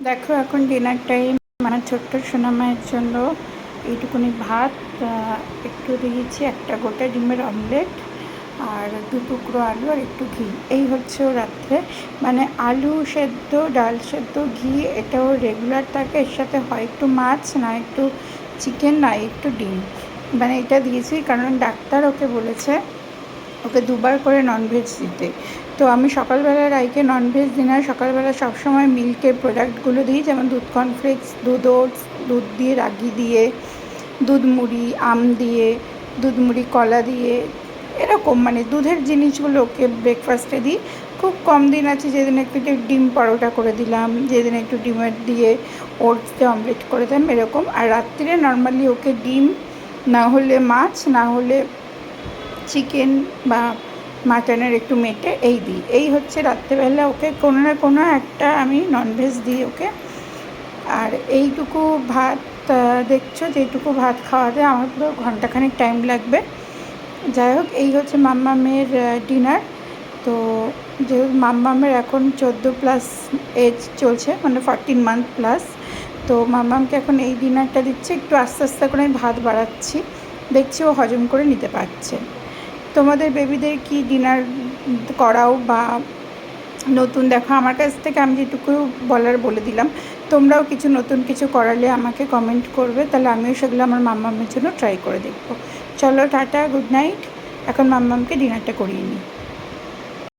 দেখো এখন dinner time. আমার ছোট্ট সোনামায়ের জন্য এইটুকুনি ভাত, একটু দিয়েছি একটা গোটা ডিমের অমলেট, আর 2 টুকরো আলু আর একটু ঘি। এই হচ্ছে ও রাত্রে, মানে আলু সেদ্ধ, ডাল সেদ্ধ, ঘি, এটাও রেগুলার থাকে। এর সাথে হয় একটু মাছ, না একটু চিকেন, না একটু ডিম। মানে এটা দিয়েছি কারণ ডাক্তার ওকে বলেছে ওকে 2বার করে ননভেজ দিতে। তো আমি সকালবেলা রাইকে ননভেজ দিই না, সকালবেলা সবসময় মিল্কের প্রোডাক্টগুলো দিই, যেমন দুধ কর্নফ্লেক্স, দুধ ওটস, দুধ দিয়ে রাগি দিয়ে, দুধ মুড়ি আম দিয়ে, দুধ মুড়ি কলা দিয়ে, এরকম মানে দুধের জিনিসগুলো ওকে ব্রেকফাস্টে দিই। খুব কম দিন আছে যেদিন একটু ডিম পরোটা করে দিলাম, যেদিন একটু ডিমের দিয়ে ওটস দিয়ে অমলেট করে দিলাম, এরকম। আর রাত্রিরে নর্মালি ওকে ডিম, না হলে মাছ, না হলে চিকেন বা মাটনের একটু মেটে এই দিই। এই হচ্ছে রাত্রেবেলা ওকে কোনো না কোনো একটা আমি ননভেজ দিই ওকে। আর এইটুকু ভাত, দেখছো যেটুকু ভাত খাওয়াতে আমার পুরো ঘন্টাখানেক টাইম লাগবে। যাই হোক, এই হচ্ছে মাম্মামের ডিনার। তো যেহেতু মাম্মামের এখন 14+ এজ চলছে, মানে 14 মান্থ প্লাস। তো মাম্মামকে এখন এই ডিনারটা দিচ্ছি, একটু আস্তে আস্তে করে আমি ভাত বাড়াচ্ছি, দেখছি ও হজম করে নিতে পারছে। তোমাদের বেবিদের কি ডিনার করাও বা নতুন? দেখো আমার কাছ থেকে আমি যেটুকু বলার বলে দিলাম, তোমরাও কিছু নতুন কিছু করালে আমাকে কমেন্ট করবে, তাহলে আমিও সেগুলো আমার মাম্মামের জন্য ট্রাই করে দেখবো। চলো টাটা, গুড নাইট। এখন মাম্মামকে ডিনারটা করিয়ে নিই।